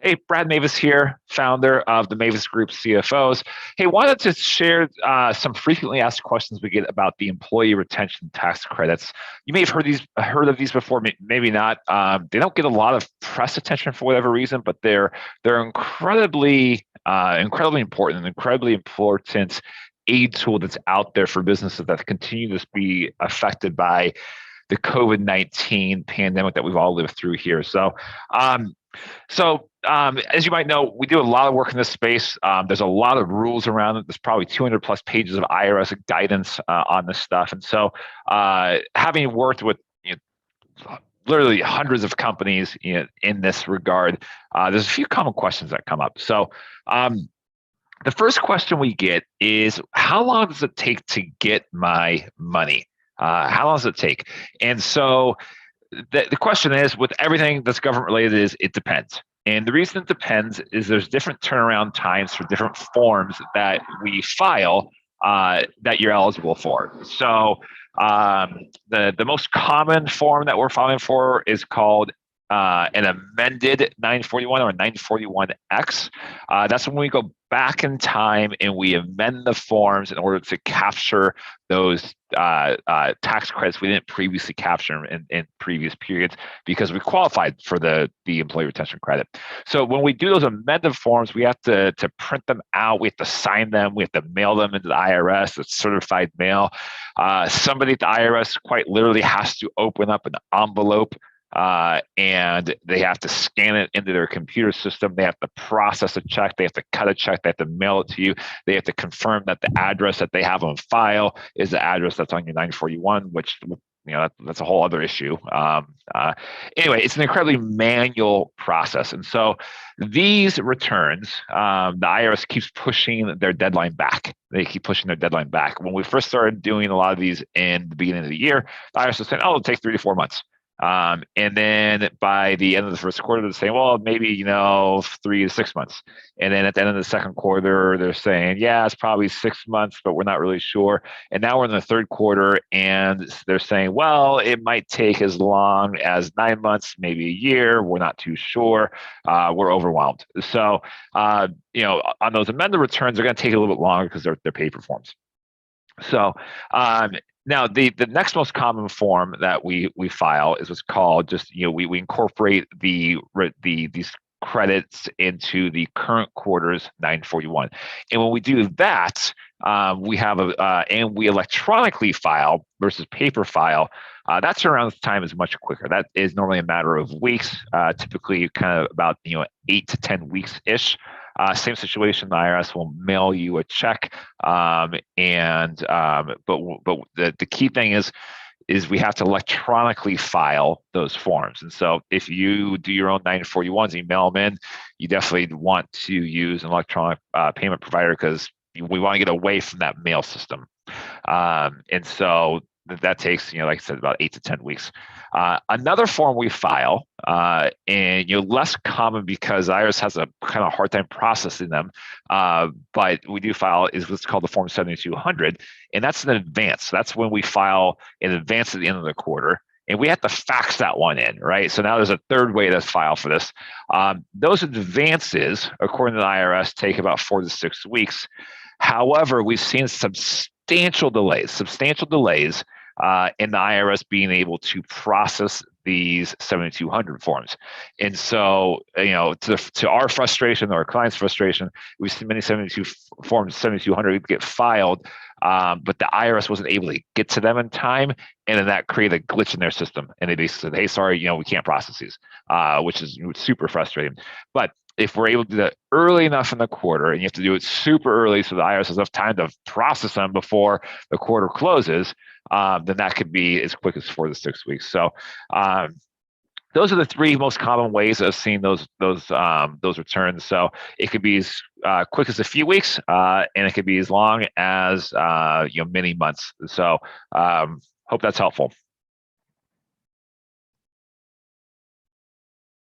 Hey, Brad Mavis here, founder of the Mavis Group CFOs. Hey, wanted to share some frequently asked questions we get about the employee retention tax credits. You may have heard of these before, maybe not. They don't get a lot of press attention for whatever reason, but they're incredibly important aid tool that's out there for businesses that continue to be affected by the COVID-19 pandemic that we've all lived through here. Um, as you might know, we do a lot of work in this space. There's a lot of rules around it. There's probably 200 plus pages of IRS guidance on this stuff. And so, having worked with literally hundreds of companies in this regard, there's a few common questions that come up. The first question we get is, how long does it take to get my money? How long does it take? And so the question is, with everything that's government related, is it depends. And the reason it depends is there's different turnaround times for different forms that we file that you're eligible for. So the most common form that we're filing for is called an amended 941 or 941X. That's when we go back in time and we amend the forms in order to capture those tax credits we didn't previously capture in previous periods because we qualified for the employee retention credit. So when we do those amended forms, we have to print them out, we have to sign them, we have to mail them into the IRS. It's certified mail. Somebody at the IRS quite literally has to open up an envelope and they have to scan it into their computer system. They have to process a check. They have to cut a check. They have to mail it to you. They have to confirm that the address that they have on file is the address that's on your 941, which that's a whole other issue. Anyway, it's an incredibly manual process. And so these returns, the IRS keeps pushing their deadline back. They keep pushing their deadline back. When we first started doing a lot of these in the beginning of the year, the IRS was saying, oh, it'll take 3 to 4 months. And then by the end of the first quarter, they're saying, well, maybe, 3 to 6 months. And then at the end of the second quarter, they're saying, yeah, it's probably 6 months, but we're not really sure. And now we're in the third quarter and they're saying, well, it might take as long as 9 months, maybe a year. We're not too sure. We're overwhelmed. So, on those amended returns, they're going to take a little bit longer because they're paper forms. So, now, the next most common form that we file is what's called we incorporate these credits into the current quarter's 941. And when we do that, we have and we electronically file versus paper file. That turnaround time is much quicker. That is normally a matter of weeks, typically kind of about 8 to 10 weeks ish. Same situation, the IRS will mail you a check, but the key thing is we have to electronically file those forms. And so if you do your own 941s and you mail them in, you definitely want to use an electronic payment provider because we want to get away from that mail system. And so that takes, like I said, about 8 to 10 weeks. Another form we file, and less common because IRS has a kind of hard time processing them, but we do file is what's called the Form 7200, and that's in advance. That's when we file in advance at the end of the quarter, and we have to fax that one in, right? So now there's a third way to file for this. Those advances, according to the IRS, take about 4 to 6 weeks. However, we've seen substantial delays in the IRS being able to process these 7200 forms. And so, to our frustration or our clients' frustration, we've seen many 7200 get filed, but the IRS wasn't able to get to them in time. And then that created a glitch in their system. And they basically said, hey, sorry, we can't process these, which is super frustrating. But if we're able to do that early enough in the quarter, and you have to do it super early so the IRS has enough time to process them before the quarter closes, then that could be as quick as 4 to 6 weeks. So those are the 3 most common ways of seeing those returns. So it could be as quick as a few weeks, and it could be as long as many months. So hope that's helpful.